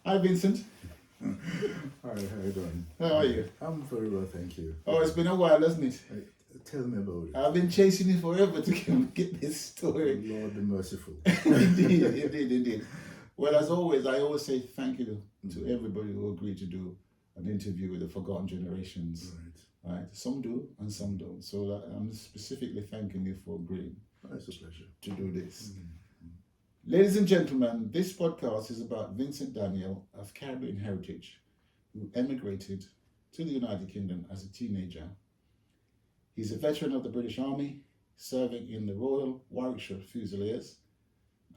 Hi, Vincent. Hi, how you doing? How are you? I'm very well, thank you. Oh, it's been a while, hasn't it? Tell me about it. I've been chasing you forever to get this story. Lord the merciful. Indeed. Well, as always, I always say thank you to everybody who agreed to do an interview with the Forgotten Generations. Right. Some do and some don't. So I'm specifically thanking you for agreeing. It's a pleasure to do this. Ladies and gentlemen, this podcast is about Vincent Daniel of Caribbean heritage, who emigrated to the United Kingdom as a teenager. He's a veteran of the British Army, serving in the Royal Warwickshire Fusiliers.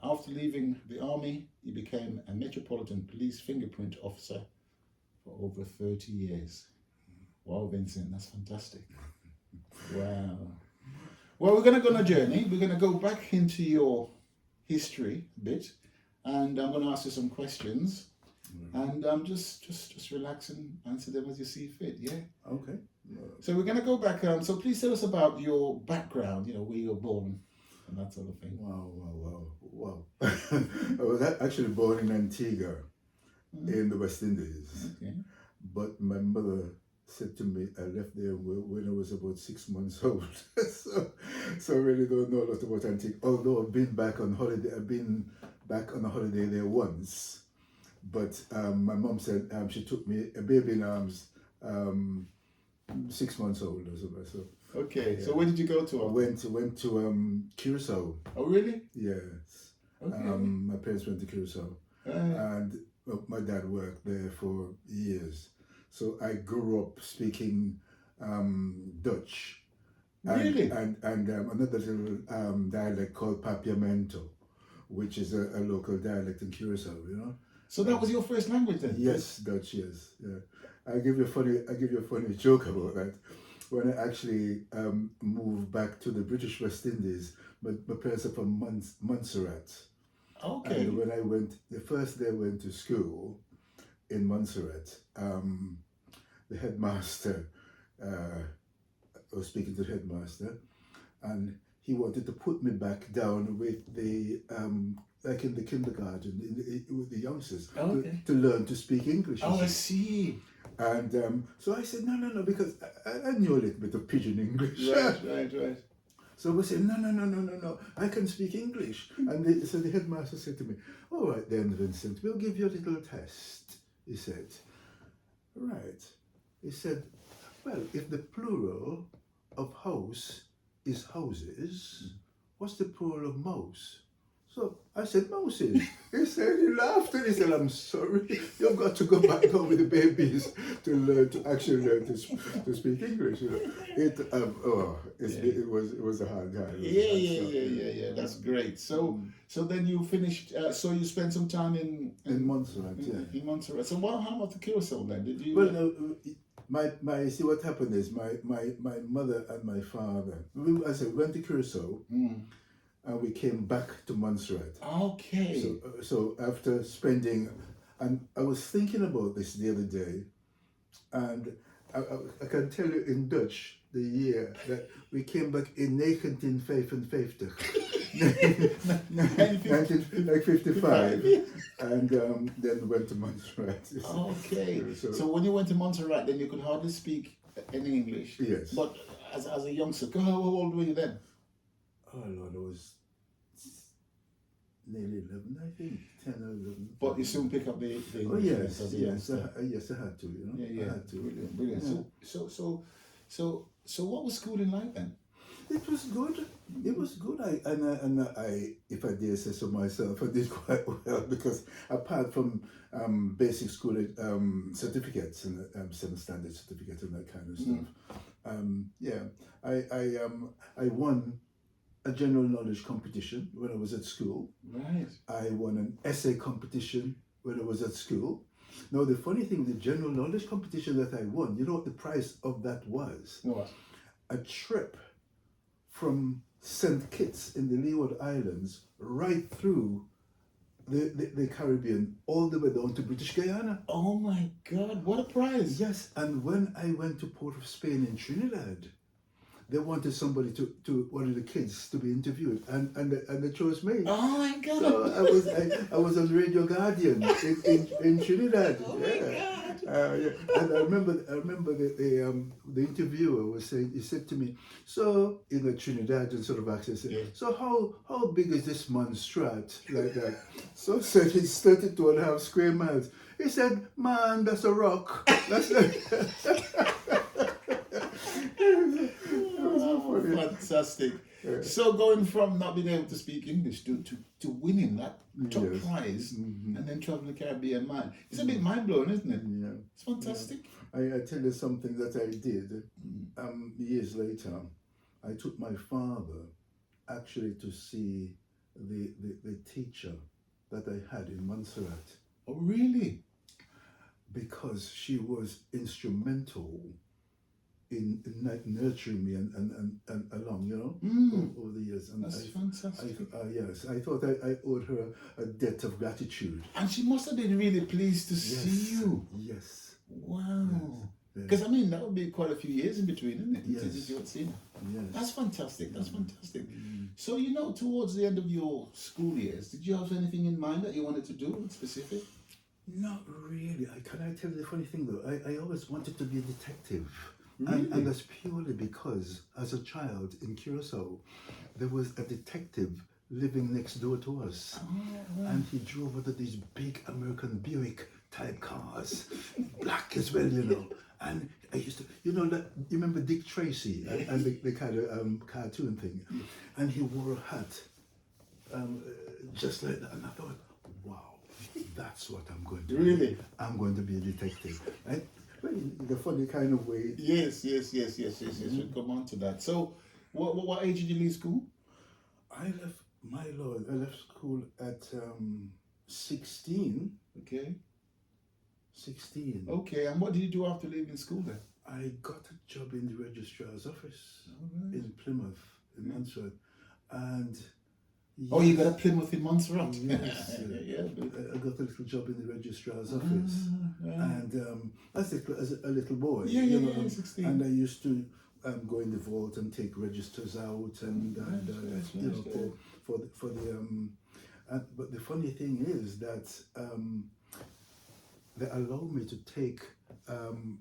After leaving the Army, he became a Metropolitan Police Fingerprint Officer for over 30 years. Wow, Vincent, that's fantastic. Wow. Well, we're going to go on a journey. We're going to go back into your history a bit, and I'm going to ask you some questions, and just relax and answer them as you see fit. Yeah. Okay. So we're going to go back. So please tell us about your background. You know, where you were born and that sort of thing. Wow. I was actually born in Antigua, in the West Indies. Okay. But my mother said to me, I left there when I was about 6 months old. so I really don't know a lot about Antigua. Although I've been back on holiday. I've been back on a holiday there once. But my mom said she took me, a baby in arms, 6 months old or something. So Okay. yeah. So where did you go to? I went to Curacao. Oh, really? Yes. Okay. My parents went to Curacao, and my dad worked there for years. So I grew up speaking Dutch, Really? and another little dialect called Papiamento, which is a local dialect in Curacao. You know. So that was your first language then? Yes, Dutch. Yes. Yeah. I give you a funny joke about that. When I actually moved back to the British West Indies, my parents are from Montserrat. Okay. And when I went, the first day I went to school in Montserrat, the headmaster, I was speaking to the headmaster, and he wanted to put me back down with the, like in the kindergarten, with the youngsters, to learn to speak English. Oh, I see. And so I said, no, because I knew a little bit of pidgin English. Right. So we said, no, I can speak English. And so the headmaster said to me, all right then, Vincent, we'll give you a little test. He said, right. He said, well, if the plural of house is houses, what's the plural of mouse? So I said, mouses. He laughed and he said, I'm sorry, you've got to go back home with the babies to actually learn to speak English. You know. It was a hard time. Yeah. That's great. So then you finished. So you spent some time in Montserrat. In Montserrat. So how about the Curacao then? Did you? Well, no, my see what happened is my mother and my father. We went to Curacao. And we came back to Montserrat. Okay. So after spending, and I was thinking about this the other day, and I can tell you in Dutch the year that we came back in 1955. 1955. And then went to Montserrat. Okay. So when you went to Montserrat, then you could hardly speak any English. Yes. But as a youngster, how old were you then? Oh Lord, I was nearly 11, I think, 10 or 11. But you soon pick up the English. Oh yes, yes, I had to, you know. Yeah. I had to. Brilliant. Yeah. So what was schooling like then? It was good. It was good. I, if I dare say so myself, I did quite well because apart from basic school certificates and 7 standard certificates and that kind of stuff, I won a general knowledge competition when I was at school. Right. I won an essay competition when I was at school. Now the funny thing, the general knowledge competition that I won, you know what the prize of that was? What? A trip from St. Kitts in the Leeward Islands right through the Caribbean all the way down to British Guyana. Oh my God, what a prize. Yes, and when I went to Port of Spain in Trinidad, they wanted somebody to one of the kids to be interviewed, and they chose me. Oh my God! So I was on Radio Guardian in Trinidad. Oh yeah. my God! Yeah, and I remember the interviewer was saying, he said to me, so in a Trinidadian sort of accent, said, Yeah. so how big is this man's strat like that? So I said it's 32.5 square miles. He said, man, that's a rock. That's Fantastic. Yeah. So going from not being able to speak English to winning that top Yes. prize Mhm. and then traveling the Caribbean, man, it's a bit mind blowing, isn't it? Yeah. It's fantastic. I tell you something that I did years later. I took my father actually to see the teacher that I had in Montserrat, Oh really? because she was instrumental in nurturing me and along, you know, over the years. And That's fantastic. yes, I thought I owed her a debt of gratitude. And she must have been really pleased to Yes. see you. Yes. Wow. Yes. Because I mean that would be quite a few years in between, isn't it? Yes. Since you had seen her. Yes. That's fantastic. That's fantastic. So towards the end of your school years, did you have anything in mind that you wanted to do in specific? Not really. Can I tell you the funny thing though? I always wanted to be a detective. Really? And that's purely because as a child in Curacao, there was a detective living next door to us. Oh, right. And he drove one of these big American Buick type cars, black as well, you know. And I used to, you remember Dick Tracy and the kind of cartoon thing? And he wore a hat just like that. And I thought, wow, that's what I'm going to do. Really? I'm going to be a detective. And well, in the funny kind of way. Yes. We'll come on to that. So, what age did you leave school? I left school at 16. Okay. 16. Okay, and what did you do after leaving school then? I got a job in the registrar's office All right. in Plymouth, in Montserrat. And Oh, you got a Plymouth in Montserrat? Yes. Yeah. I got a little job in the registrar's office. And as a little boy, Yeah, 16. and I used to go in the vault and take registers out and but the funny thing is that they allow me to take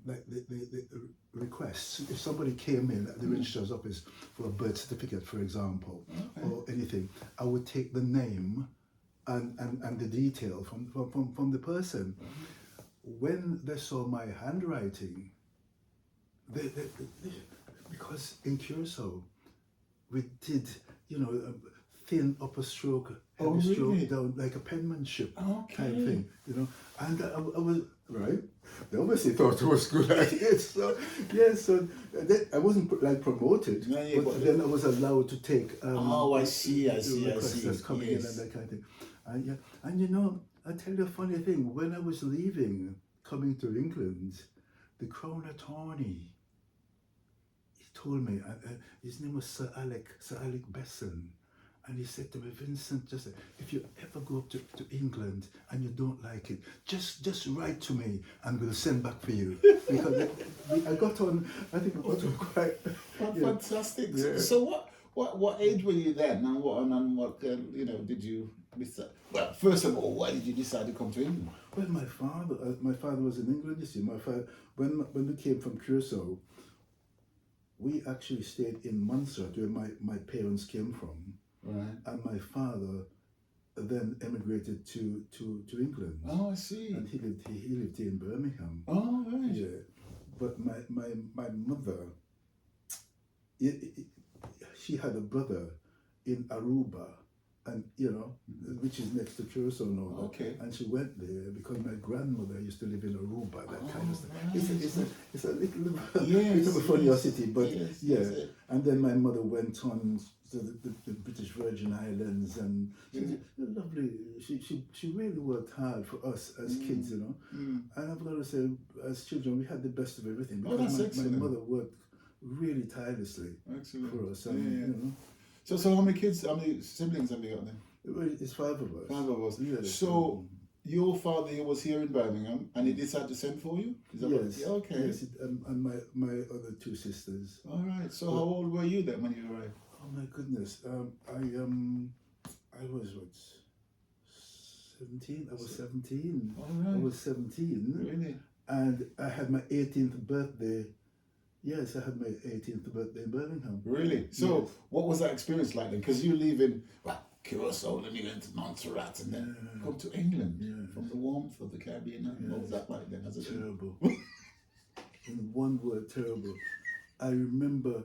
like the requests. If somebody came in at the registrar's office for a birth certificate, for example, or anything, I would take the name and the detail from the person. When they saw my handwriting, they because in Curacao we did, thin upper stroke, heavy stroke down, like a penmanship type thing, and I was right. They obviously thought it was good idea. So I wasn't like promoted, but then I was allowed to take. I see. That's coming in and that kind of thing. And I tell you a funny thing. When I was leaving, coming to England, the Crown Attorney, he told me, his name was Sir Alec Besson, and he said to me, Vincent, just if you ever go up to England and you don't like it, just write to me and we'll send back for you. Because I got on, I think I got on quite... Fantastic. Yeah. So what age were you then, and what did you decide? Well, first of all, why did you decide to come to England? Well, my father was in England. You see, my father, when we came from Curacao, we actually stayed in Montserrat, where my parents came from, right? And my father then emigrated to England. Oh, I see. And he lived here in Birmingham. Oh, right. Yeah, but my mother, she had a brother in Aruba, and which is next to Curacao now. Okay. And she went there because my grandmother used to live in Aruba, that kind of stuff. Right. It's a little Yes, bit of a curiosity, but yes. And then my mother went on to the British Virgin Islands, and she's lovely. She really worked hard for us as kids, And I've got to say, as children, we had the best of everything because my mother worked really tirelessly for us. So how many siblings have you got then? It's 5 of us. 5 of us. Yeah, So your father was here in Birmingham and he decided to send for you? Is that Yes. yeah, okay. Yes, and my other two sisters. All right. So how old were you then when you arrived? Oh my goodness. I was what? 17. I was 17. All right. I was 17. Really? And I had my 18th birthday. Yes, I had my 18th birthday in Birmingham. Really? So Yes. what was that experience like then? Because you live in Curacao, then you go into Montserrat, and then come to England from the warmth of the Caribbean. What was that like then? As a Terrible. In one word, terrible. I remember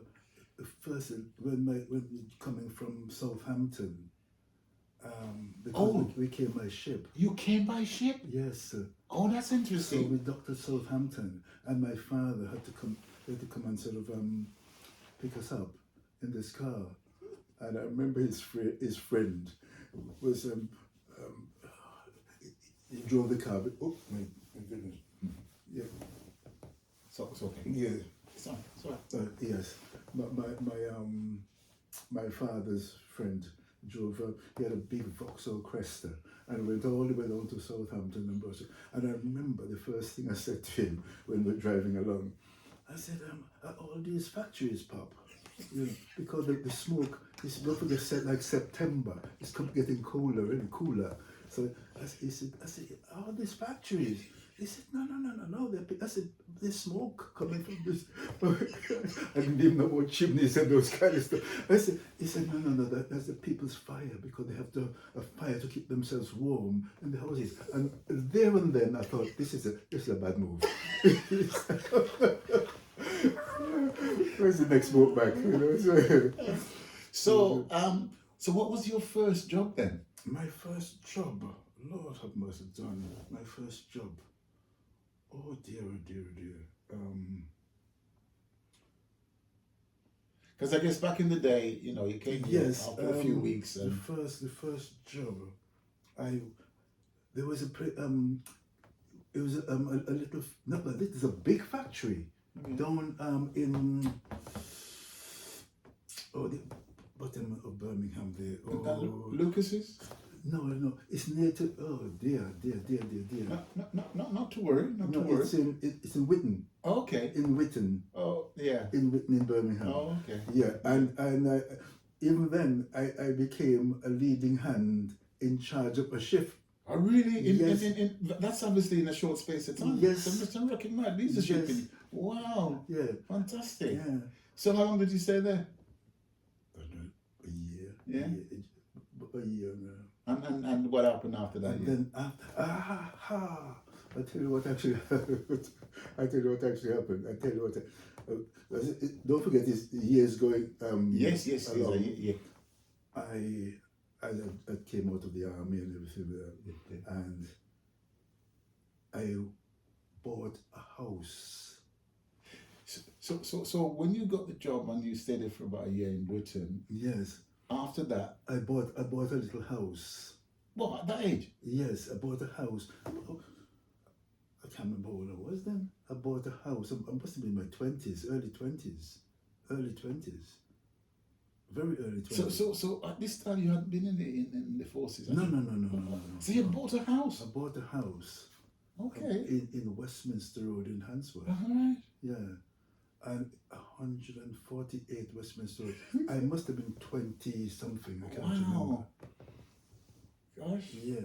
first when coming from Southampton. Because we came by ship. You came by ship? Yes, sir. Oh, that's interesting. So we docked at Southampton, and my father had to come and sort of pick us up in this car. And I remember his friend was he drove the car. But, oh my goodness! Yeah. So it's okay. Yeah. Sorry. Yes. My father's friend drove up. He had a big Vauxhall Cresta and went all the way down to Southampton and Brussels. And I remember the first thing I said to him when we were driving along, I said, "Are all these factories, Pop? You know, because the smoke is don't forget like September. It's getting colder and cooler." So I said, "All these factories." He said, no. I said, there's smoke coming from this. I didn't even know what chimneys and those kind of stuff. He said, no, that's the people's fire because they have a fire to keep themselves warm in the houses. And there and then I thought, this is a bad move. Where's the next boat back? You know? So what was your first job then? My first job, Lord have mercy, done. My first job. Oh dear. Because I guess back in the day, you know, you came here after a few weeks. The first job, there was it was a little, not like this is a big factory down in the bottom of Birmingham there. Lucas's? No, it's near to. Oh dear. Not to worry. Not to worry. It's in Witten. Oh, okay. In Witten. Oh yeah. In Witten in Birmingham. Oh okay. Yeah, and even then I became a leading hand in charge of a shift. Oh really? Yes. In that's obviously in a short space of time. Yes. So I'm recognized leadership. Yes. Wow. Yeah. Fantastic. Yeah. So how long did you stay there? A year. Yeah. A year now. And what happened after that? And then I'll tell you what actually happened. Don't forget this years going. Yes. along. Yeah. I came out of the army and everything, and I bought a house. So when you got the job and you stayed there for about a year in Britain, Yes. after that, I bought a little house. what at that age? Yes, I bought a house. I can't remember what I was then. I bought a house. I must have been in my 20s, early 20s. Very early 20s. So at this time you hadn't been in the forces? No. So you bought a house? I bought a house. Okay. In Westminster Road in Handsworth. All right. Yeah. And 148 Westminster Road. I must have been 20 something. I can't remember. Gosh. Yeah.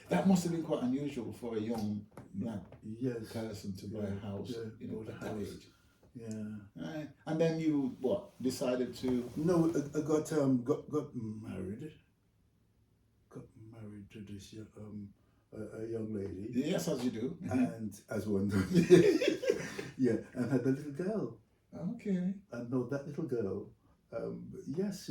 That must have been quite unusual for a young black Yes. person to buy a house, at that age. Yeah. Right. And then you decided to? No, I got married. Got married to this a young lady. Yes, as you do. And as one does. Yeah, and had a little girl. Okay. And no, that little girl, yes,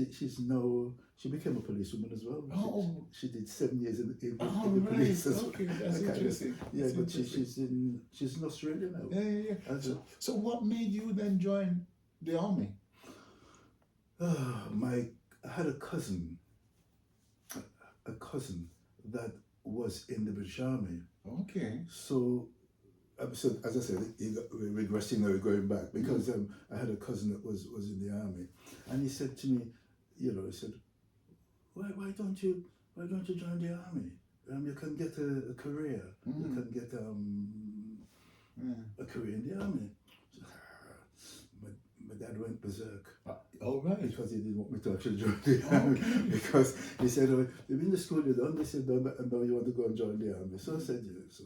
she became a policewoman as well. Oh. She did 7 years in the Right. police as well. Okay, that's interesting. Yeah, That's but interesting. she's in Australia now. Yeah. So what made you then join the army? I had a cousin that was in the British Army. Okay. So as I said, we're regressing now, we're going back, because I had a cousin that was in the army, and he said to me, he said, why don't you join the army? can get a career. You can get a career in the army. My dad went berserk. Oh, right. Because he didn't want me to actually join the army. Because he said, oh, you've been to school, you're done. They said, no, and now you want to go and join the army. So I said, yeah. So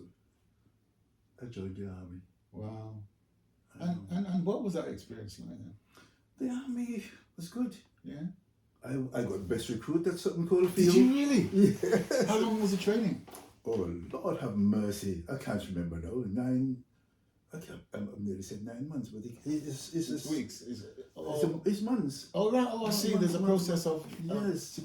I joined the army. Wow. And what was that experience like then? The army was good. Yeah. I got best recruit at Sutton Coldfield. Did you really? Yeah. How long was the training? Oh, Lord have mercy. I can't remember now. I nearly said 9 months, but it's Weeks. it's months. Oh, right. Oh, I see. There's a process of... Yes.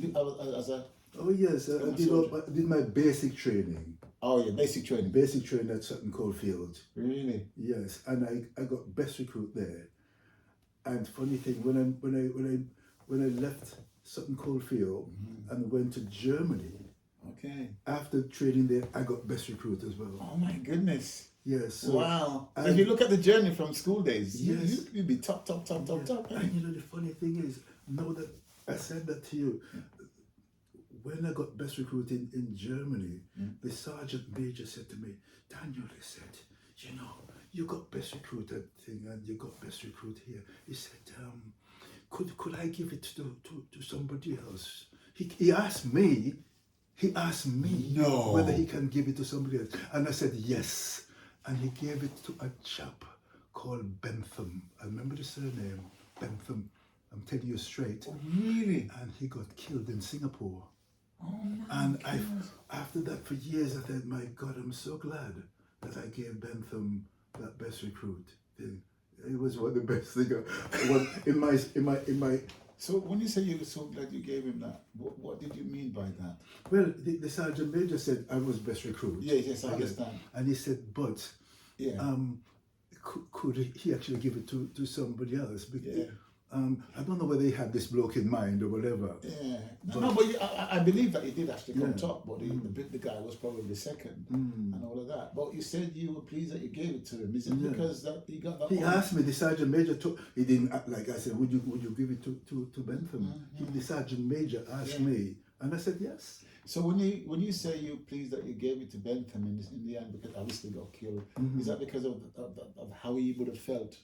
As a... Oh, yes. I did my basic training. Oh, yeah, basic training. Basic training at Sutton Coldfield. Really? Yes, and I got best recruit there. And funny thing, when I left Sutton Coldfield and went to Germany, okay, after training there, I got best recruit as well. Oh my goodness! Yes. So, wow. So if you look at the journey from school days, yes, you'd be top. And you know the funny thing is, now that I said that to you, when I got best recruit in Germany, the sergeant major said to me, Daniel, he said, you know, you got best recruit at thing and you got best recruit here. He said, could I give it to somebody else? He asked me no, whether he can give it to somebody else. And I said, yes. And he gave it to a chap called Bentham. I remember the surname, Bentham. I'm telling you straight. Oh, really? And he got killed in Singapore. Oh, and after that, for years, I thought, my God, I'm so glad that I gave Bentham that best recruit thing. It was one of the best things. in my. So when you say you were so glad you gave him that, what did you mean by that? Well, the sergeant major said I was best recruit. Yes, I understand. And he said, but could he actually give it to somebody else? Because, I don't know whether he had this bloke in mind or whatever. Yeah. But I believe that he did actually come top, but the guy was probably second and all of that. But you said you were pleased that you gave it to him. Is it because that he got that? He asked me, the sergeant major, he didn't, like I said, would you give it to Bentham? The sergeant major asked me, and I said yes. So when you say you're pleased that you gave it to Bentham in the end, because obviously got killed, is that because of how he would have felt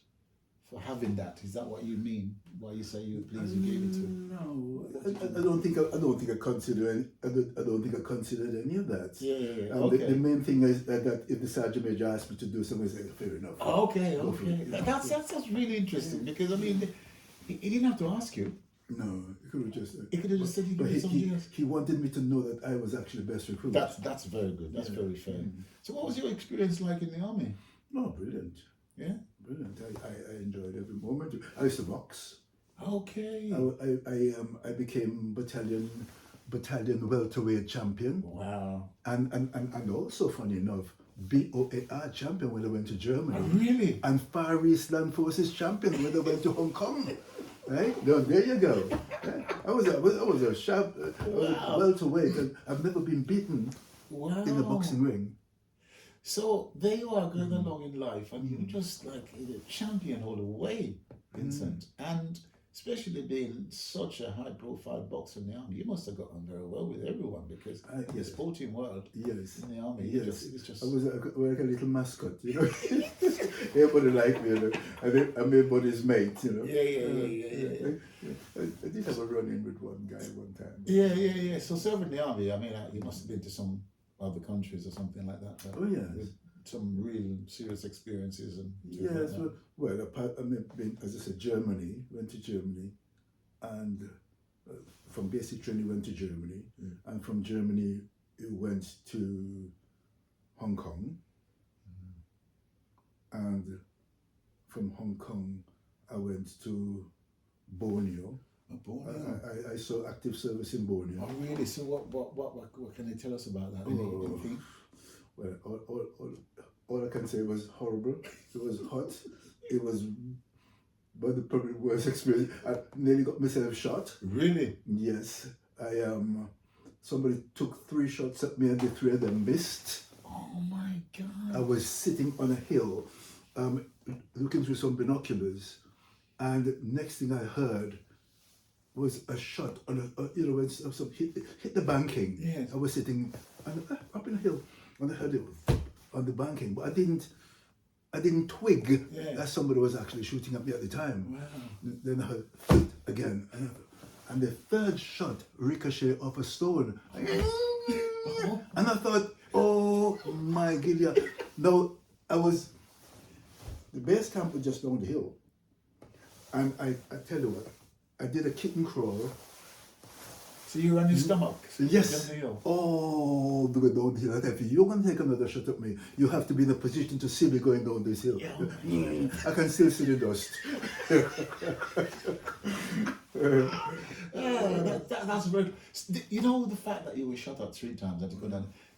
for having that? Is that what you mean? Why you say you're pleased you gave it to him? No, I don't think I considered any of that. Yeah. Okay. The main thing is that if the sergeant major asked me to do something, I said, fair enough. Okay. That's really interesting because I mean, he didn't have to ask you. No, he could have just. He could have just said he did something else. He wanted me to know that I was actually best recruit. That's very good. That's very fair. So, what was your experience like in the army? No, brilliant. Yeah, brilliant. I enjoyed every moment. I used to box. Okay. I became battalion welterweight champion. Wow. And also, funny enough, BOAR champion when I went to Germany. Oh, really? And Far East Land Forces champion when I went to Hong Kong. Right? No, there you go. I was a sharp welterweight, and I've never been beaten in the boxing ring. So there you are going along in life, and you're just like a champion all the way, Vincent. And especially being such a high-profile boxer in the army, you must have got on very well with everyone because in the sporting world, in the army, it's just... I was like a little mascot, you know. Everybody liked me, you know. I'm everybody's mate, you know. Yeah. I did have a run-in with one guy one time. Yeah. So serving in the army, I mean, you must have been to some other countries or something like that. Oh, yeah. Some real serious experiences and yes, well, apart, I mean, as I said, went to Germany, and from basic training went to Germany, and from Germany it went to Hong Kong, and from Hong Kong I went to Borneo. I saw active service in Borneo. Oh, really? So what can you tell us about that? Anything? Well, all I can say was horrible. It was hot. It was one of the probably worst experience. I nearly got myself shot. Really? Yes. Somebody took 3 shots at me and the 3 of them missed. Oh my God. I was sitting on a hill, looking through some binoculars, and next thing I heard was a shot on when some hit the banking. Yes. I was sitting up in a hill, and I heard it on the banking, but I didn't twig that somebody was actually shooting at me at the time. Wow. Then I heard "Fit" again, and the third shot ricochet off a stone, and I thought, oh my God! No, the base camp was just down the hill, and I tell you what, I did a kitten crawl. So you were on your stomach? Yes. Down the hill? Oh, the way down the hill. I tell you, if you're going to take another shot at me, you have to be in a position to see me going down this hill. Yeah. I can still see the dust. That's very. You know, the fact that you were shot at 3 times,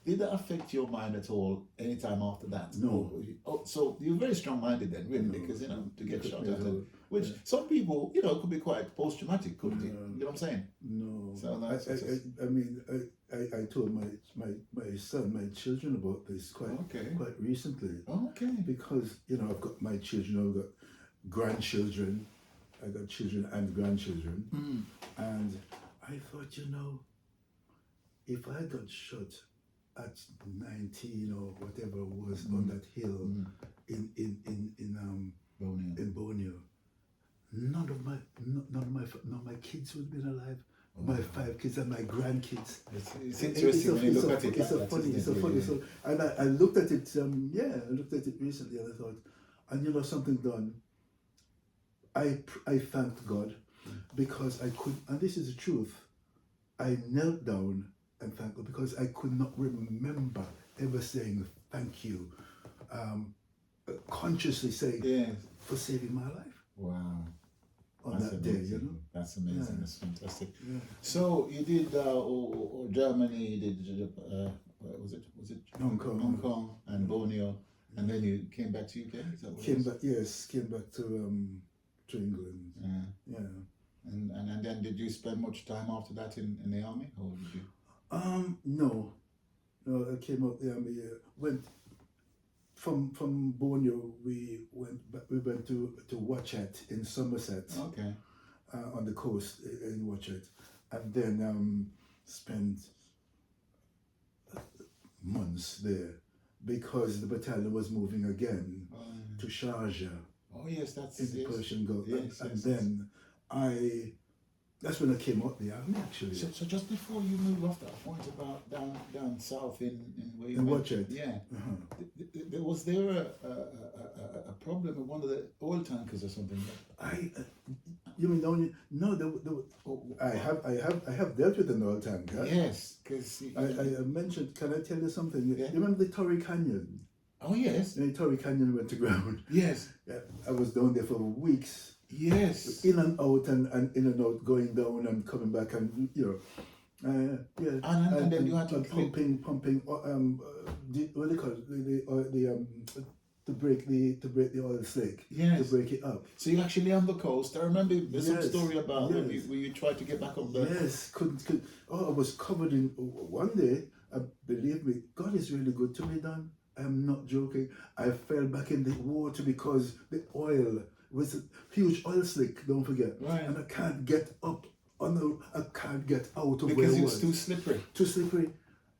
did that affect your mind at all any time after that? No. Oh, so you're very strong-minded then, really, because, to get shot at, which some people, could be quite post-traumatic, couldn't it? You know what I'm saying? No. So that's, I told my son, my children about this quite recently. Okay. Because, I've got my children, I've got grandchildren, I got children and grandchildren, and I thought, if I got shot at 19 or whatever it was on that hill in Borneo, none of my kids would have been alive. My 5 kids and my grandkids. It's interesting when you look at it. It's so funny. So, and I looked at it. I looked at it recently, and I thought, and something done. I thanked God because I could, and this is the truth. I knelt down and thanked God because I could not remember ever saying thank you, consciously saying for saving my life. Wow. On that day, That's amazing. That's fantastic. Yeah. So you did Germany. You did was it Hong Kong. Hong Kong and Borneo, and then you came back to UK. Is that what came back to England. Yeah. And then did you spend much time after that in the army, or did you? No. I came out the army. Went from Borneo. We went to Watchet in Somerset. Okay. On the coast in Watchet, and then spent months there because the battalion was moving again to Sharjah. Oh yes, that's in the Persian Gulf. Yes, and then that's when I came out the army actually. So just before you moved off that point about down south in where you went, Watchet. Yeah. Was there a problem with one of the oil tankers or something? You mean I have dealt with an oil tanker. Yes, because I mentioned. Can I tell you something? Yeah. You remember the Torrey Canyon? Oh yes. The Torrey Canyon went to ground. Yes. Yeah, I was down there for weeks. Yes. In and out and in and out, going down and coming back, and And then you had to pumping. What do you call it? To break the oil slick. Yes. To break it up. So you're actually on the coast. I remember there's some story about where you tried to get back up there. Yes. Couldn't. Oh, I was covered in. One day, believe me, God is really good to me, Dan. I'm not joking. I fell back in the water because the oil was a huge oil slick. Don't forget. Right. And I can't get up. I can't get out of because where it it's was. too slippery. Too slippery.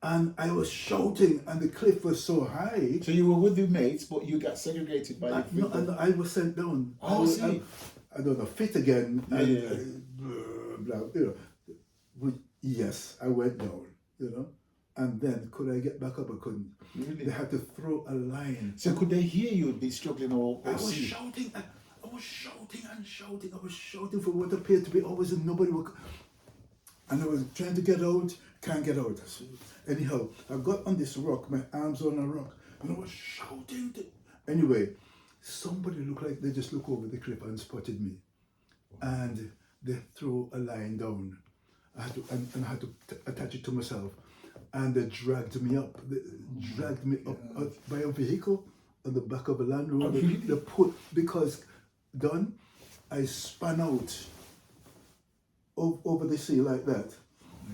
And I was shouting, and the cliff was so high. So you were with your mates, but you got segregated by the No, and I was sent down. Oh, I don't know, fit again. Yes, I went down, And then could I get back up? I couldn't. Really? They had to throw a line. So could they hear you be struggling or I was see? shouting. I was shouting and shouting. I was shouting for what appeared to be always and nobody would. And I was trying to get out, can't get out. So anyhow, I got on this rock, my arms on a rock, and I was shouting. Anyway, somebody looked like they just looked over the cliff and spotted me. And they threw a line down. I had to attach it to myself. And they dragged me up. They dragged me up by a vehicle on the back of a Land Rover. Oh, really? They because I spun out over the sea like that,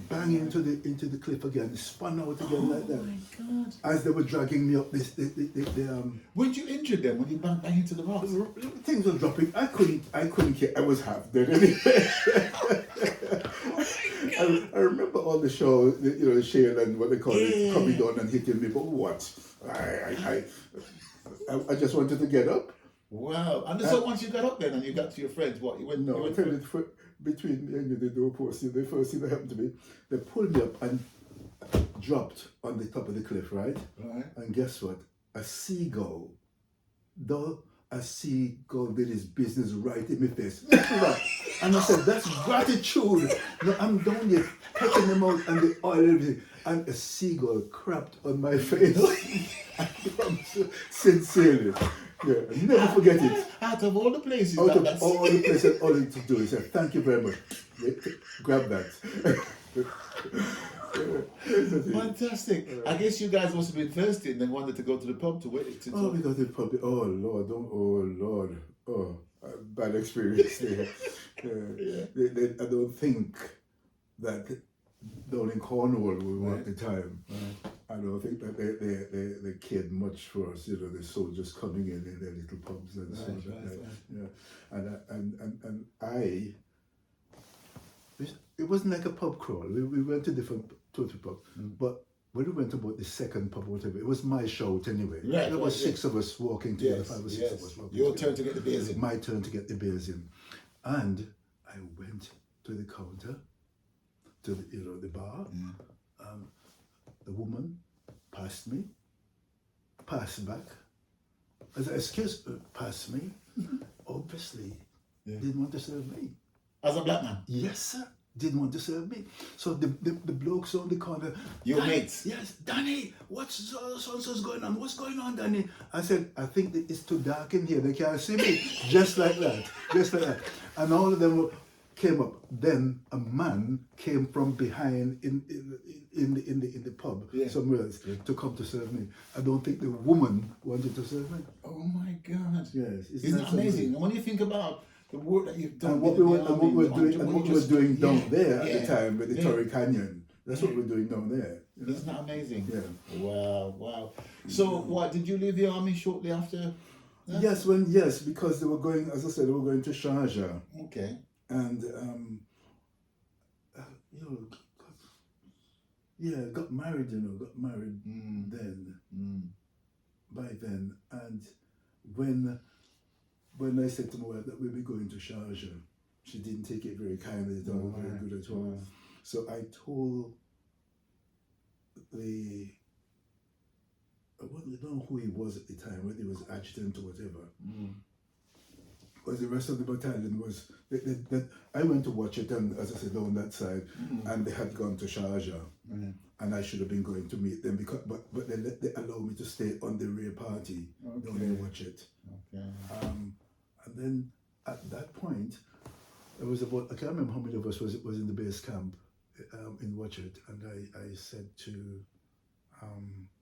bang into the cliff again, spun out again like that. Oh my God! As they were dragging me up, Weren't you injured then when you banged back into the rocks? Things were dropping. I couldn't care. I was half dead anyway. I I remember all the show, Shale and what they call it, coming down and hitting me. But what? I just wanted to get up. Wow. And so once you got up then and you got to your friends, what? You went, No, you I went tell you, between me and the doorpost, the first thing that happened to me, they pulled me up and dropped on the top of the cliff, right? Right. And guess what? A seagull did his business right in my face. And I said, that's gratitude. No, I'm down here pecking them out and the oil and everything. And a seagull crapped on my face. I promise you, sincerely. Yeah, never forget it. Out of all the places. All the places, all you to do is say, thank you very much. Yeah, grab that. Fantastic. I guess you guys must have been thirsty and then wanted to go to the pub to wait. We got to the pub. Oh Lord. Bad experience there. I don't think that down in Cornwall we were at the time. Right. I don't think that they cared much for us. The soldiers coming in their little pubs and so on. Yeah, it wasn't like a pub crawl. We went to different pubs, but when we went about the second pub, whatever, it was my shout anyway. Right, there was 6 of us walking together, 5 or 6 of us walking Your together. turn to get the beers in. My turn to get the beers in. And I went to the counter, to the bar. The woman passed me, passed back. I said, excuse me, passed me. Obviously, didn't want to serve me. As a black man? Yes, sir. Didn't want to serve me. So the blokes on the corner. Your mates? Yes, Danny, what's so going on? What's going on, Danny? I said, I think that it's too dark in here. They can't see me. Just like that. And all of them came up. Then a man came from behind in the pub somewhere else to come to serve me. I don't think the woman wanted to serve me. Oh my God! Yes, isn't that amazing? And when you think about the work that you've done, and what we were doing down there at the time with the Torrey Canyon, that's what we're doing down there. Isn't that amazing? Yeah. Wow. So, what did you leave the army shortly after? That? Yes, because they were going, as I said, they were going to Sharjah. Okay. And got married then. By then, and when I said to my wife that we'll be going to Sharjah, she didn't take it very kindly at all, very good at all. So I told I don't know who he was at the time, whether he was adjutant or whatever. Because the rest of the battalion was, I went to watch it, and as I said, down that side, and they had gone to Sharjah, and I should have been going to meet them, but they allowed me to stay on the rear party down there and watch it. Okay. And then at that point, it was about, I can't remember how many of us was in the base camp in Watch It, and I said to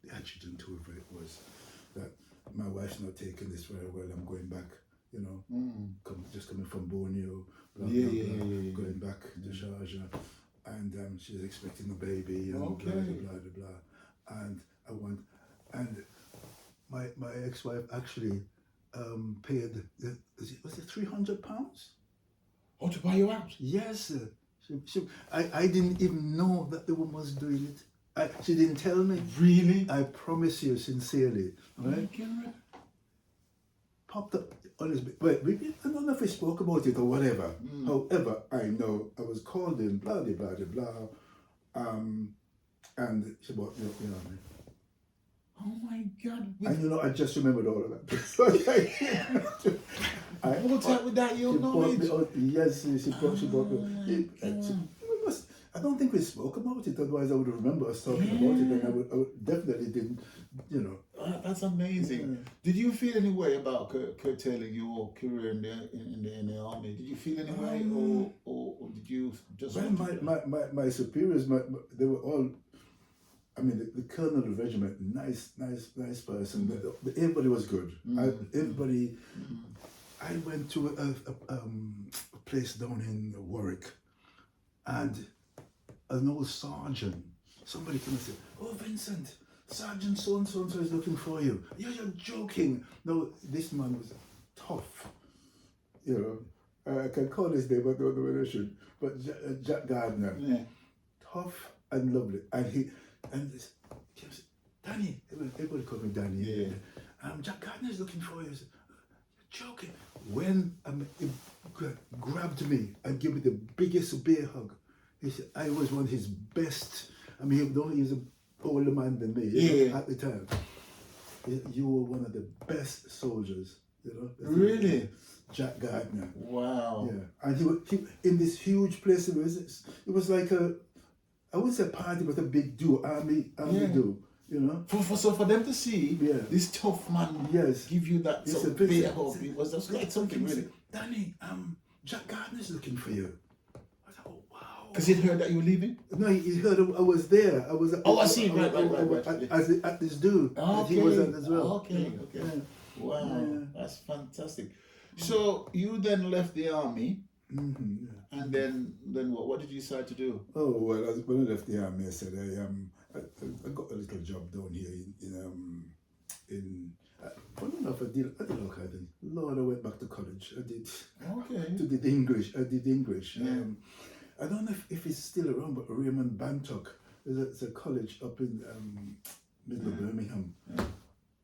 the adjutant, whoever it was, that my wife's not taking this very well, I'm going back, just coming from Borneo, going back to Sharjah, and she's expecting a baby, and blah, blah, blah. And I went, and my ex-wife actually paid, was it £300? Oh, to buy you out? Yes, I didn't even know that the woman was doing it. She didn't tell me. Really? I promise you, sincerely. Right? Oh my God. Popped up on his. Wait, I don't know if we spoke about it or whatever. However, I know I was called in, blah, blah, blah, blah. And she bought me up, Oh my God. And I just remembered all of that. I brought out without your knowledge. Yes, she brought me. I don't think we spoke about it, otherwise I would remember us talking about it, and I would definitely didn't, That's amazing. Did you feel any way about curtailing your career in the army? Did you feel any way, or did you just? Well, my superiors, they were all. I mean, the colonel of the regiment, nice person. Everybody was good. Everybody. I went to a place down in Warwick, and an old sergeant, somebody came and said, "Oh, Vincent, Sergeant so-and-so is looking for you." You're joking. No, this man was tough. I can call his name, I don't know whether I should. But Jack Gardner. Yeah. tough and lovely. And this, James, Danny, everybody called me Danny. Yeah. Jack Gardner's looking for you. I said, you're joking. When he grabbed me and gave me the biggest bear hug, he said, I was one of his best. I mean, he was an older man than me at the time. You were one of the best soldiers, you know. Really? Jack Gardner. Wow. Yeah, and he in this huge place. It was like I wouldn't say party, but a big do army do. You know. So for them to see this tough man give you that Yes, sort of bear hug, it was just like something really. Danny, Jack Gardner's looking for you. I thought, oh wow. Because he'd heard that you were leaving? No, he heard I was there. I was. I see. Right. At this do. Okay. He was at as well. Okay. Yeah. Wow, that's fantastic. So you then left the army, Mm-hmm, yeah. and then what? What did you decide to do? Oh well, when I left the army, I said I got a little job down here in. Funny enough, I did academy. Lord, I went back to college. I did. Okay. did English. I did English. Yeah. I don't know if it's still around, but Raymond Bantock is a college up in middle of Birmingham,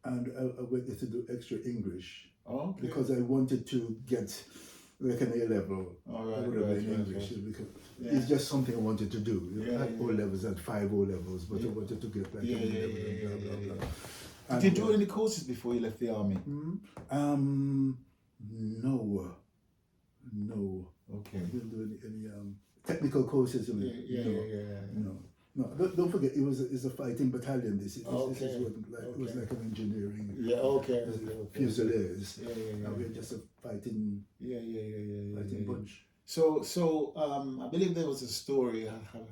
and I went there to do extra English. Okay. Because I wanted to get like an A level. In English. Because it's just something I wanted to do. I had O levels, I had 5 O levels, but I wanted to get like an A level and blah blah blah. Did you do any courses before you left the army? No. Okay. I didn't do any technical courses. No, don't forget, it's a fighting battalion. This wasn't like it was like an engineering. Fusiliers. We're just a fighting. Fighting bunch. So I believe there was a story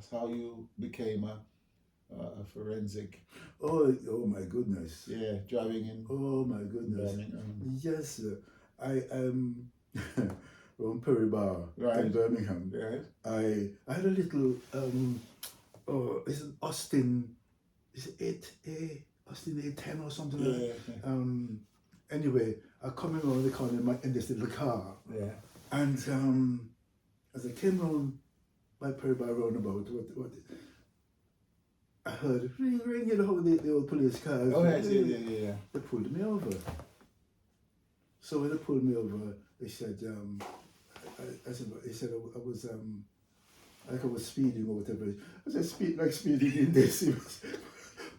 how you became a forensic. Oh my goodness. Yeah, driving in. Oh my goodness. Birmingham. Yes, I am from Perry Bar in Birmingham. Right. I had a little it's an Austin. Is it Austin A10 or something like that? Anyway, I come in around the corner in this little car. Yeah. And as I came around by Perry Bar roundabout, what I heard ring, you know, the old police cars. Oh yeah. They pulled me over. So when they pulled me over, they said, they said I was like I was speeding or whatever. I said speeding in this. It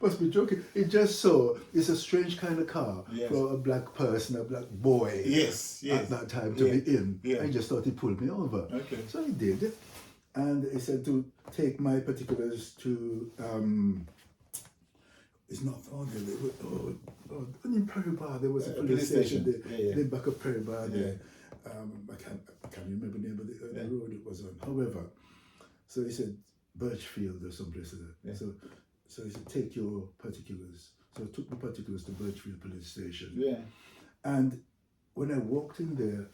must be joking. It just so it's a strange kind of car for a black person, a black boy. Yes. At that time to be in. I just thought he pulled me over. Okay. So he did. And he said to take my particulars to it's not Thornhill. In Perry Bar there was a police station there. The back of Perry Bar there. I can't remember the name of the road it was on. However, so he said Birchfield or someplace like that. So he said take your particulars. So I took the particulars to Birchfield police station. Yeah. And when I walked in there,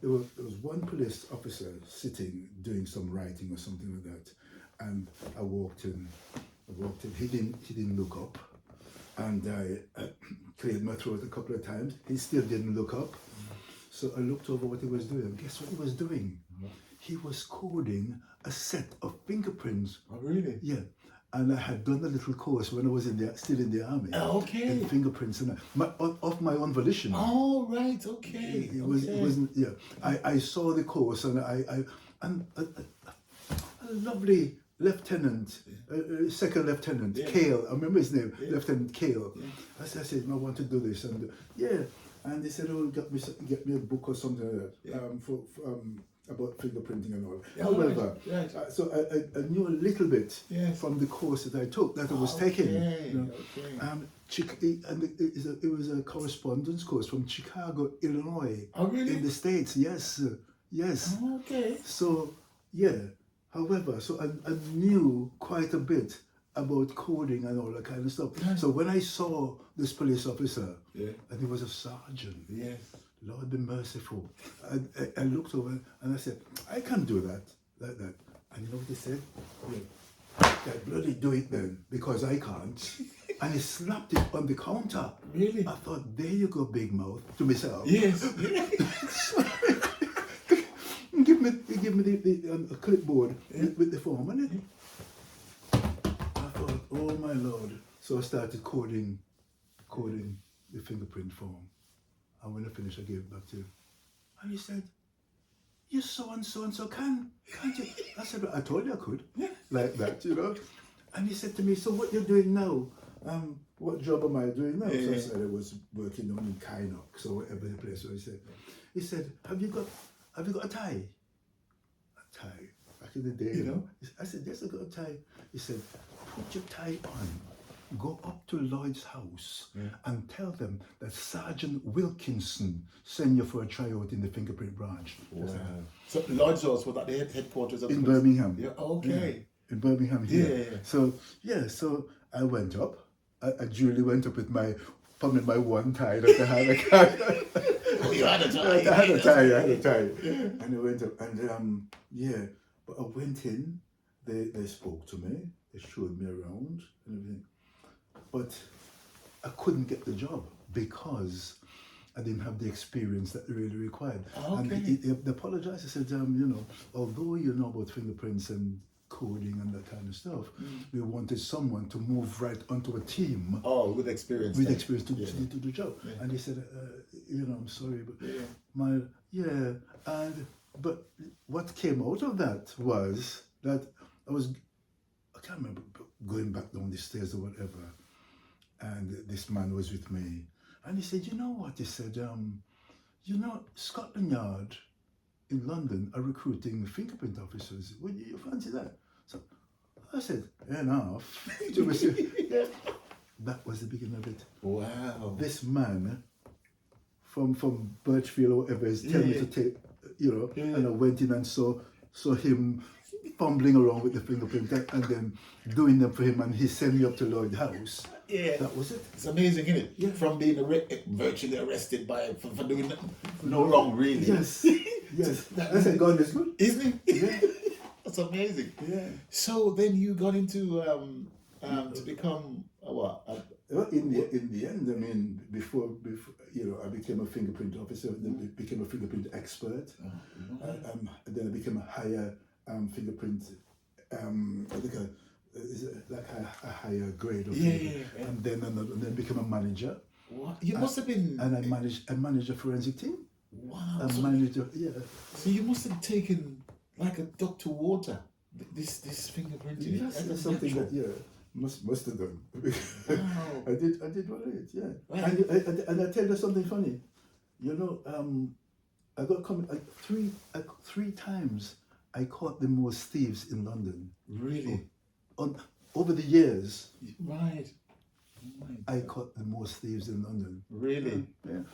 there was one police officer sitting doing some writing or something like that, and I walked in. He didn't look up, and I cleared my throat a couple of times. He still didn't look up, so I looked over what he was doing. Guess what he was doing? He was coding a set of fingerprints. Oh, really? Yeah. And I had done a little course when I was still in the army. Okay. In fingerprints and of my own volition. Oh, right. Okay. It wasn't. Yeah. I saw the course and and a lovely lieutenant, second lieutenant Cale. I remember his name, Lieutenant Cale. I said, I want to do this, and and they said, oh, get me a book or something like that about fingerprinting and all. However, so I knew a little bit from the course that I took, that I was taking. You know. It was a correspondence course from Chicago, Illinois. Oh, really? In the States, yes. Oh, okay. So, however, so I knew quite a bit about coding and all that kind of stuff. So when I saw this police officer, and he was a sergeant, Lord be merciful. I looked over and I said, I can do that, like that. And you know what he said? I bloody do it then, because I can't. And he slapped it on the counter. Really? I thought, there you go, big mouth, to myself. Yes. Give me the clipboard with the form on it. Oh my Lord. So I started coding the fingerprint form. And when I finished, I gave it back to him. And he said, "You so and so, can't you?" I said, "I told you I could." Like that, you know. And he said to me, "So what you're doing now? What job am I doing now?" So I said I was working on in Kynox or whatever the place was. He said, have you got a tie? A tie. Back in the day, you know. I said, "Yes, I got a tie." He said, "Put your tie on, go up to Lloyd's house and tell them that Sergeant Wilkinson sent you for a tryout in the fingerprint branch." Wow. So Lloyd's House, was that the headquarters of in the police? Birmingham. Yeah, okay. Yeah, in Birmingham here. Yeah. So I went up. I duly went up with probably my one tie that I had. Oh, you had a tie. I had a tie. And I went up and but I went in, they spoke to me, they showed me around and everything. But I couldn't get the job because I didn't have the experience that they really required. Okay. And they apologized. I said, although you know about fingerprints and coding and that kind of stuff, we wanted someone to move right onto a team. Oh, with experience. With then. experience to do the job. Yeah. And he said, I'm sorry, but but what came out of that was that I can't remember, going back down the stairs or whatever, and this man was with me, and he said, "You know what?" He said, Scotland Yard in London are recruiting fingerprint officers. Would you fancy that? So I said, enough. That was the beginning of it. Wow. This man from Birchfield or whatever is telling me to take, and I went in and saw him fumbling around with the fingerprint and then doing them for him, and he sent me up to Lloyd's house. Yeah. That was it. It's amazing, isn't it? Yeah. From being virtually arrested for doing no wrong, really. Yes. Yes. I said, God is good. Isn't he? Yeah. That's amazing. Yeah. So then you got into to become what? Well, in the end, I mean, before I became a fingerprint officer, then I became a fingerprint expert. Then I became a higher fingerprint, I think a higher grade of fingerprint. And then became a manager. What? You must have been. And I managed a forensic team. Wow. So you must have taken like a duck to water. This fingerprinting. Yes, that's something that must have done. Wow. I did what I did, yeah. Right. And I tell you something funny. I got three times I caught the most thieves in London. Really? Over the years. Right. I caught the most thieves in London. Really? Yeah.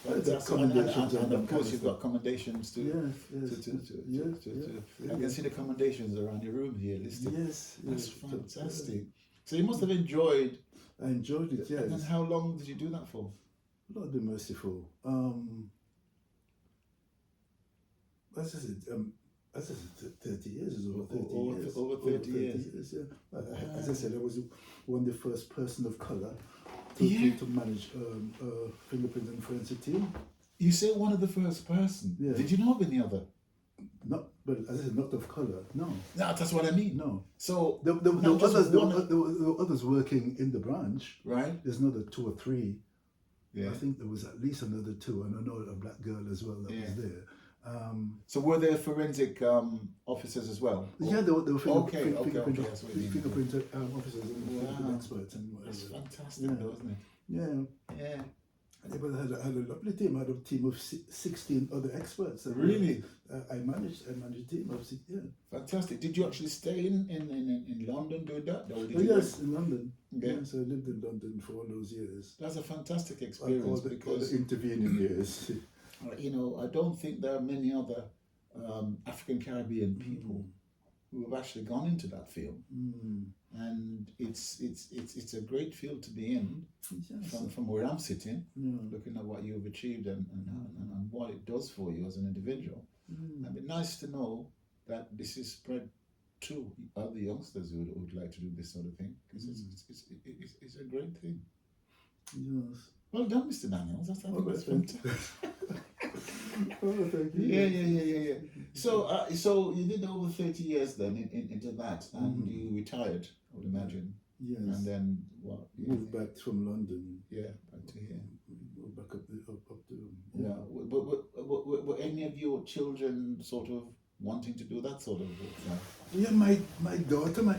And of course you've got commendations too. I can see the commendations around your room here listed. Yes. That's fantastic. So you must have enjoyed. I enjoyed it, yes. And then how long did you do that for? Lord be merciful. As I said, 30 years is over 30 years. Over 30 years. Yeah. As I said, I was one of the first person of colour to manage a fingerprint and forensic team. You say one of the first person. Yeah. Did you know of any other? But as I said, not of colour. No, that's what I mean. No. So there were others working in the branch. Right. There's another 2 or 3. Yeah. I think there was at least another 2, and I know a black girl as well that was there. So were there forensic officers as well? Yeah, there were fingerprint officers and experts and whatever. That's fantastic, though, isn't it? Yeah. But I had a lovely team. I had a team of 16 other experts. Really? I managed a team of 6. Yeah. Fantastic. Did you actually stay in London doing that? Yes, in London. Okay. Yes, I lived in London for all those years. That's a fantastic experience because the intervening years. I don't think there are many other African Caribbean people who have actually gone into that field, and it's a great field to be in. Yes. From where I'm sitting, looking at what you've achieved and what it does for you as an individual. It'd be nice to know that this is spread to other youngsters who would like to do this sort of thing, because it's a great thing. Yes. Well done, Mr. Daniels. That's fantastic. Oh, thank you. Yeah. So you did over 30 years then into that, and you retired, I would imagine. Yes. And then what? Moved back from London. Yeah, back to here. Moved back up to. Yeah. But were any of your children sort of wanting to do that sort of work? Yeah, my my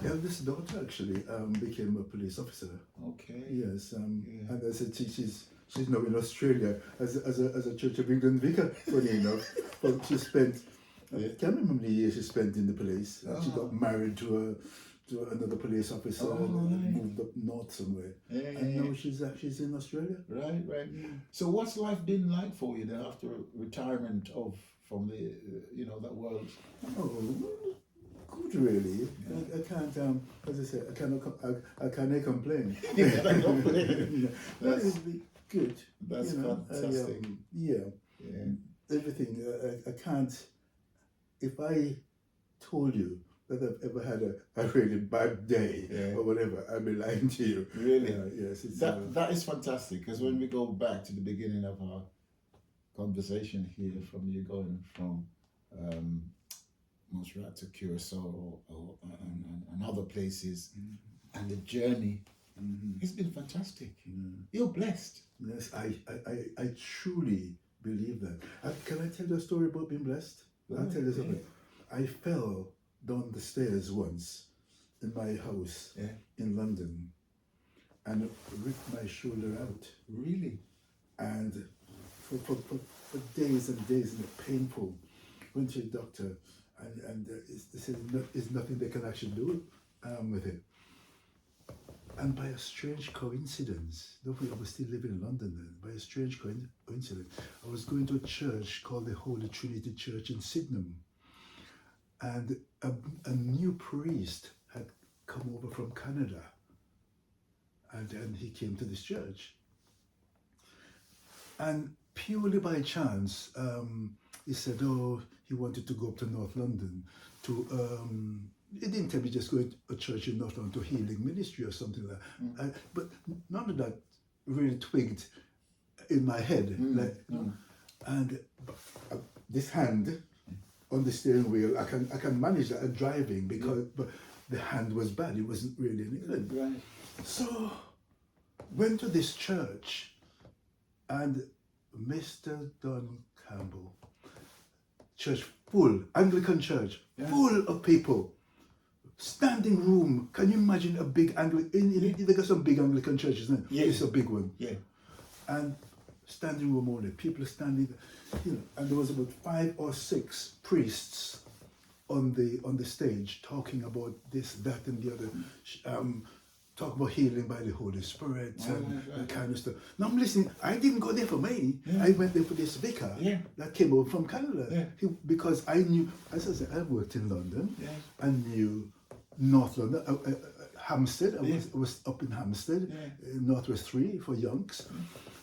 eldest daughter actually became a police officer. Okay. Yes, Yeah. and as I say, she's now in Australia as a Church of England vicar. Funny enough, but she spent. I can't remember the years she spent in the police. She got married to another police officer and moved up north somewhere. And now she's in Australia. Right. So what's life been like for you then after retirement from the that world? Oh, good really. I can't as I said, I cannot complain. That's good. That's fantastic. Everything. I can't. If I told you that I've ever had a really bad day or whatever, I'd be lying to you. Really? Yes. That is fantastic, because when we go back to the beginning of our conversation here, from you going from Montserrat to Curacao and other places, and the journey, it's been fantastic. You're blessed. Yes, I truly believe that. Can I tell you a story about being blessed? I'll tell you something. I fell down the stairs once in my house in London and ripped my shoulder out. Really? And for days and days, and painful. Went to a doctor, and they said there's nothing they can actually do with it. And by a strange coincidence, I was still living in London then, by a strange coincidence, I was going to a church called the Holy Trinity Church in Sydenham. And a new priest had come over from Canada. And he came to this church. And purely by chance, he said, he wanted to go up to North London to... He didn't tell me just go to a church in North London to healing ministry or something like that. But none of that really twigged in my head. And this hand on the steering wheel, I can manage that driving but the hand was bad. It wasn't really any good. Right. So went to this church, and Mr. Don Campbell, church full, Anglican church, full of people. Standing room. Can you imagine a big Anglican? They got some big Anglican churches, isn't it? Yeah. It's a big one. Yeah. And standing room only. People standing, and there was about 5 or 6 priests on the stage talking about this, that, and the other. Talk about healing by the Holy Spirit and that kind of stuff. Now I'm listening. I didn't go there for me. I went there for this vicar that came over from Canada. Because I knew, as I said, I worked in London. I knew North London, Hampstead. I was up in Hampstead, Northwest 3 for Yonks.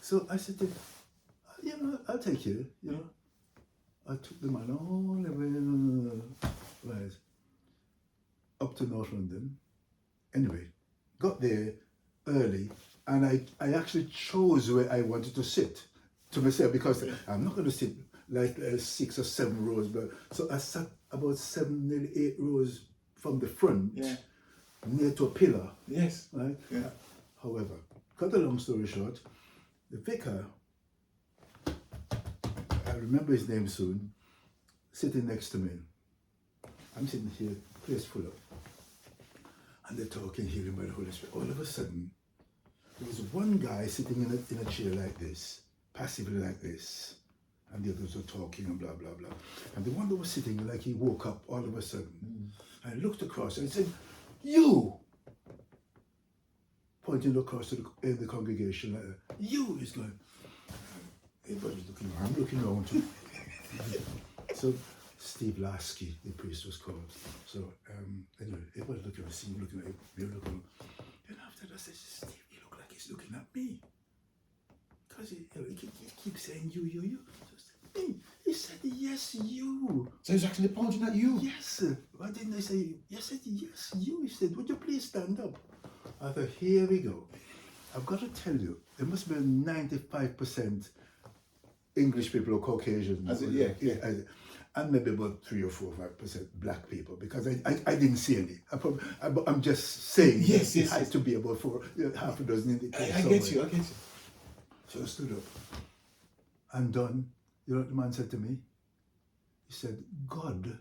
So I said, I'll take you. I took the man all the way up to North London. Anyway, got there early, and I actually chose where I wanted to sit to myself, because I'm not going to sit like 6 or 7 rows, but so I sat about 7, nearly 8 rows from the front, near to a pillar. Yes. Right. Yeah. However, cut a long story short, the vicar, I remember his name soon, sitting next to me. I'm sitting here, place full up. And they're talking, healing by the Holy Spirit. All of a sudden, there was one guy sitting in a chair like this, passively like this, and the others were talking and blah, blah, blah. And the one that was sitting, like he woke up all of a sudden. I looked across and said, "You!" Pointing across to the congregation like that. "You!" He's going. Everybody's looking around. I'm looking around too. So Steve Lasky, the priest, was called. So anyway, everybody's looking at him, looking at him, looking. Then after that, I said, "Steve, you look like he's looking at me." Because he keeps saying you. So he said, "Yes, you." So he's actually pointing at you? Yes. Why didn't I say, yes, you? He said, "Would you please stand up?" I thought, here we go. I've got to tell you, there must be 95% English people or Caucasians. and maybe about 3 or 4 or 5% black people, because I didn't see any. I'm just saying Yes, it yes, had yes. to be about half a dozen in the case. I get you. So I stood up and done. You know what the man said to me? He said, God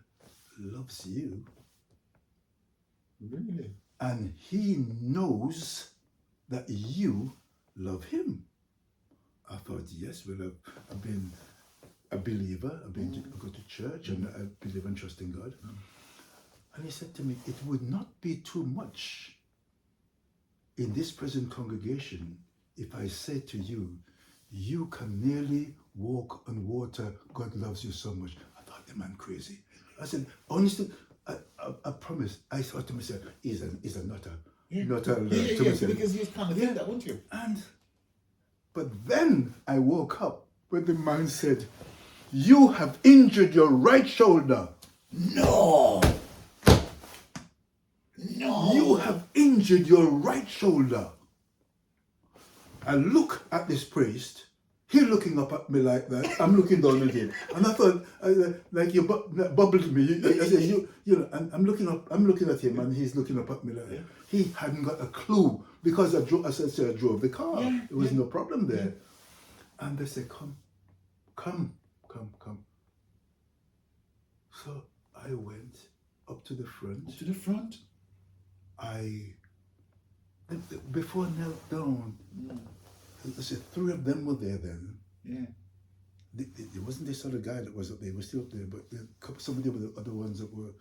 loves you. Really? And he knows that you love him. I thought, yes, well, I've been a believer. I go to church and I believe and trust in God. And he said to me, it would not be too much in this present congregation if I say to you, you can nearly walk on water. God loves you so much. I thought the man crazy. I said, honestly, I promise. I thought to myself, he's a nutter. Nutter to myself. Because you kind of think that, wouldn't you? But then I woke up when the man said, you have injured your right shoulder. No. No. You have injured your right shoulder. I look at this priest. He looking up at me like that. I'm looking down at him, and I thought, like you bubbled me. I said, you know, and I'm looking at him, and he's looking up at me like that. He hadn't got a clue because I drove the car. There was no problem there. And they said, come. So I went up to the front. To the front? Before I knelt down, I said 3 of them were there then. Yeah. There wasn't this other guy that was up there. He was still up there, but some of the other ones that were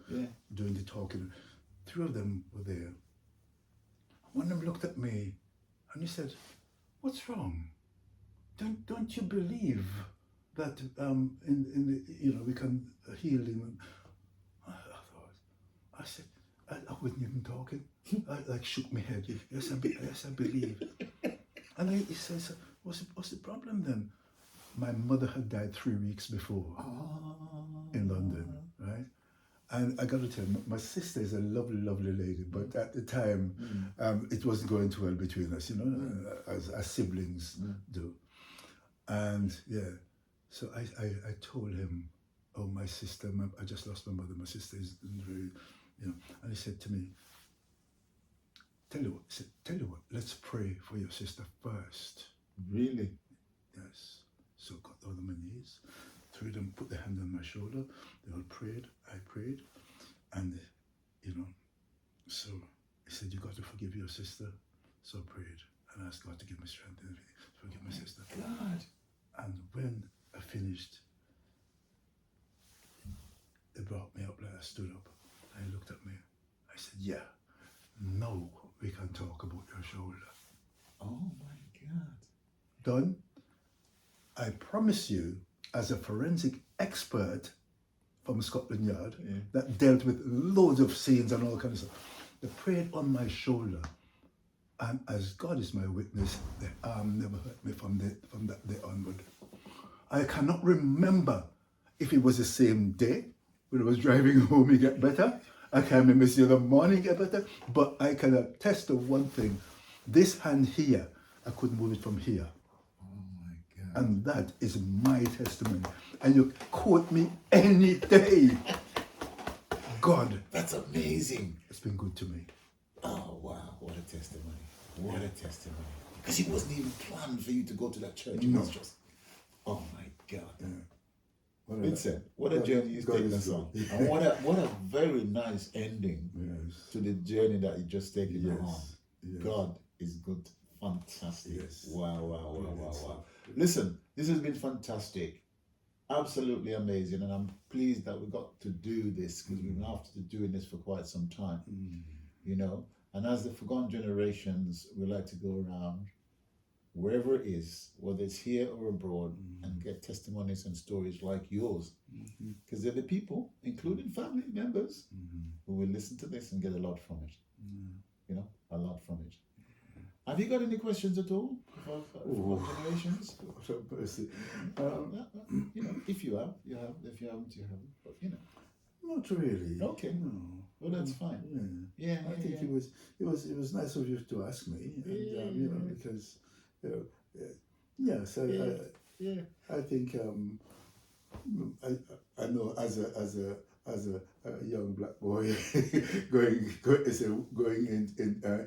doing the talking. 3 of them were there. One of them looked at me and he said, what's wrong? Don't you believe that we can heal him? I said, I wasn't even talking. I shook my head. Yes, I believe. And he says, what's the problem then? My mother had died 3 weeks before in London, right? And I got to tell you, my sister is a lovely, lovely lady, but at the time, it wasn't going too well between us, as siblings do. And so I told him, oh, my sister, I just lost my mother. My sister is very, and he said to me, tell you what, let's pray for your sister first. Really? Yes. So got down on my knees, 3 of them put their hand on my shoulder, they all prayed, I prayed, and so he said, you got to forgive your sister. So I prayed and asked God to give me strength and everything to forgive my sister. God. And when I finished, they brought me up, like I stood up, and he looked at me. I said, yeah, now we can talk about your shoulder. Oh my God. Done. I promise you, as a forensic expert from Scotland Yard that dealt with loads of scenes and all kinds of stuff, they prayed on my shoulder, and as God is my witness, the arm never hurt me from that day onward. I cannot remember if it was the same day when I was driving home it get better. I can't remember if it's the other morning get better, but I can attest to one thing. This hand here, I couldn't move it from here. And that is my testimony. And you quote me any day. God. That's amazing. It's been good to me. Oh, wow. What a testimony. What a testimony. Because it wasn't even planned for you to go to that church. It was just, oh my God. Yeah. Vincent, what a journey you've taken us on. And what a very nice ending to the journey that you just taken on. Yes. God is good. Fantastic. Yes. Wow. Listen, this has been fantastic. Absolutely amazing. And I'm pleased that we got to do this, because we've been after doing this for quite some time. And as the forgotten generations, we like to go around wherever it is, whether it's here or abroad, and get testimonies and stories like yours. Because they're the people, including family members, who will listen to this and get a lot from it. A lot from it. Have you got any questions at all for generations? If you have, you have. If you haven't, you haven't. But not really. Okay. No. Well, that's fine. I think it was nice of you to ask me, and because I think I know as a young black boy going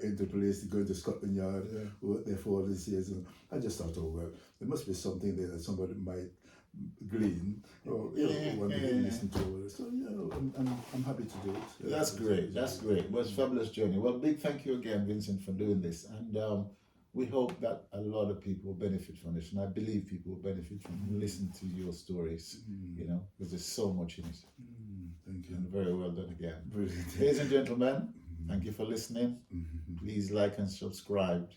into police, going to Scotland Yard, Yeah. worked there for all these years, and I just thought, oh well, there must be something there that somebody might glean or want to listen to. So I'm happy to do it. That's great. That's great. Well, it's a fabulous journey. Well, big thank you again, Vincent, for doing this. And we hope that a lot of people will benefit from this. And I believe people will benefit from listening to your stories, you know, because there's so much in it. Thank you. And very well done again. Brilliant. Ladies and gentlemen, thank you for listening. Please like and subscribe.